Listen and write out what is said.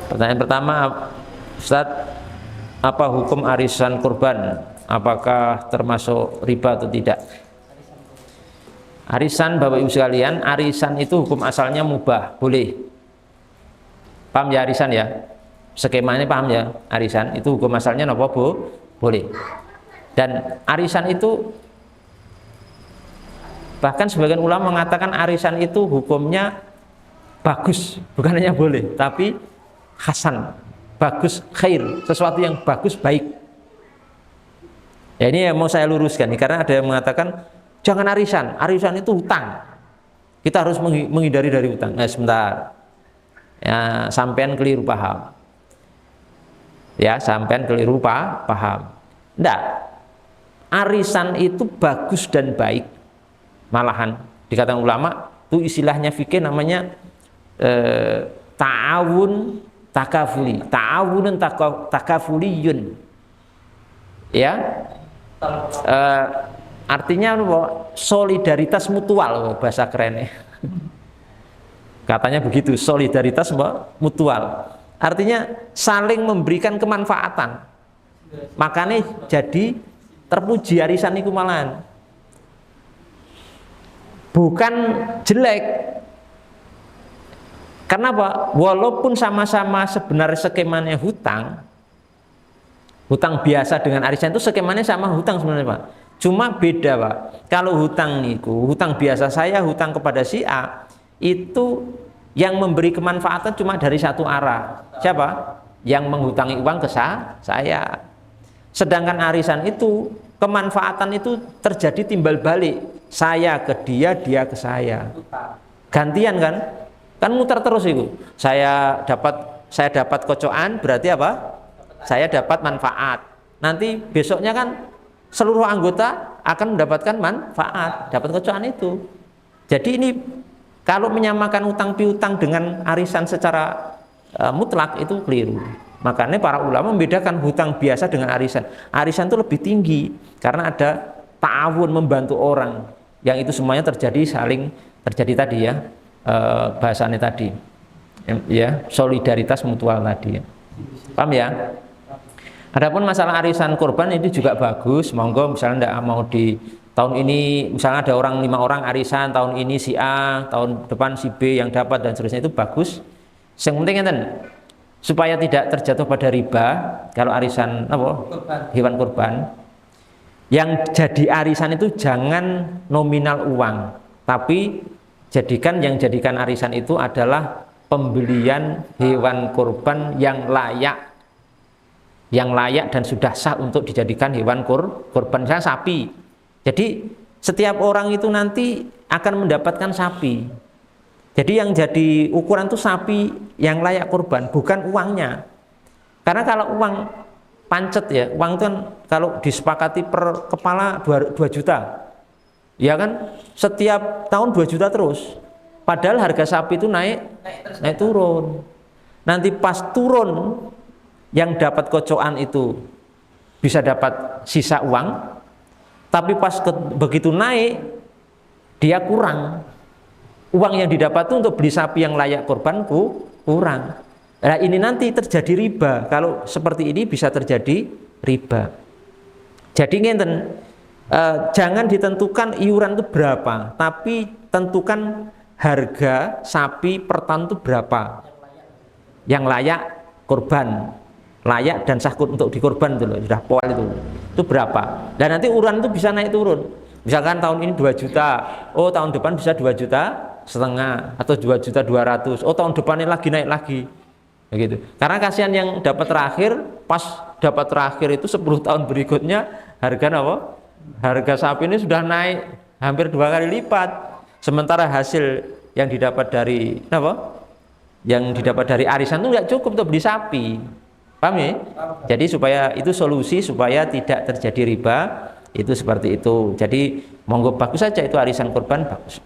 Pertanyaan pertama, Ustadz, apa hukum arisan kurban? Apakah termasuk riba atau tidak? Arisan, Bapak Ibu sekalian, arisan itu hukum asalnya mubah, boleh. Paham ya arisan ya? Skemanya paham ya? Arisan itu hukum asalnya apa, Bu? Boleh. Dan arisan itu, bahkan sebagian ulama mengatakan arisan itu hukumnya bagus, bukan hanya boleh, tapi hasan, bagus, khair, sesuatu yang bagus, baik. Ya ini yang mau saya luruskan, karena ada yang mengatakan jangan arisan, arisan itu hutang, kita harus menghindari dari hutang. Nah sebentar, ya sampean keliru paham, ya sampean keliru paham. Enggak, arisan itu bagus dan baik, malahan dikatakan ulama itu istilahnya fikih namanya ta'awun takafuli, ta'awunun takafuliyun, ya. Artinya solidaritas mutual, bahasa kerennya. Katanya begitu, solidaritas mutual. Artinya saling memberikan kemanfaatan. Makanya jadi terpuji arisan itu malahan. Bukan jelek. Karena apa? Walaupun sama-sama sebenarnya skemanya hutang biasa dengan arisan itu skemanya sama hutang sebenarnya Pak. Cuma beda Pak. Kalau hutang niku, hutang biasa saya hutang kepada si A, itu yang memberi kemanfaatan cuma dari satu arah. Siapa? Yang menghutangi uang ke saya. Sedangkan arisan itu kemanfaatan itu terjadi timbal balik. Saya ke dia, dia ke saya. Gantian kan? Kan muter terus itu. Saya dapat kocokan, berarti apa? Saya dapat manfaat. Nanti besoknya kan seluruh anggota akan mendapatkan manfaat, dapat kocokan itu. Jadi ini kalau menyamakan utang piutang dengan arisan secara mutlak itu keliru. Makanya para ulama membedakan hutang biasa dengan arisan. Arisan itu lebih tinggi karena ada ta'awun, membantu orang. Yang itu semuanya saling terjadi tadi ya, bahasannya tadi. Ya, solidaritas mutual tadi. Paham ya? Adapun masalah arisan kurban itu juga bagus, monggo misalnya tidak mau di tahun ini, misalnya ada 5 orang arisan, tahun ini si A, tahun depan si B yang dapat dan seterusnya, itu bagus. Yang penting kan supaya tidak terjatuh pada riba. Kalau arisan hewan kurban, yang jadi arisan itu jangan nominal uang, tapi jadikan arisan itu adalah pembelian hewan kurban yang layak dan sudah sah untuk dijadikan hewan kurban. Misalnya sapi, jadi setiap orang itu nanti akan mendapatkan sapi. Jadi yang jadi ukuran itu sapi yang layak kurban, bukan uangnya. Karena kalau uang pancet ya, uang itu kan kalau disepakati per kepala 2 juta, ya kan setiap tahun 2 juta terus. Padahal harga sapi itu naik turun. Nanti pas turun, yang dapat kocokan itu bisa dapat sisa uang, tapi pas begitu naik dia kurang. Uang yang didapat itu untuk beli sapi yang layak kurbanku kurang. Nah ini nanti terjadi riba. Kalau seperti ini bisa terjadi riba. Jadi ngenten, jangan ditentukan iuran itu berapa, tapi tentukan harga sapi per tahun itu berapa yang layak kurban, layak dan sah untuk dikorban itu loh, sudah poal itu berapa. Dan nanti iuran itu bisa naik turun. Misalkan tahun ini 2 juta, oh tahun depan bisa 2,5 juta atau 2,2 juta. Oh tahun depannya lagi naik lagi, begitu. Karena kasihan yang dapat terakhir, pas dapat terakhir itu 10 tahun berikutnya harga sapi ini sudah naik hampir 2 kali lipat. Sementara hasil yang didapat dari arisan itu nggak cukup untuk beli sapi. Paham ya? Jadi supaya itu solusi supaya tidak terjadi riba itu seperti itu. Jadi monggo bagus saja itu arisan kurban bagus.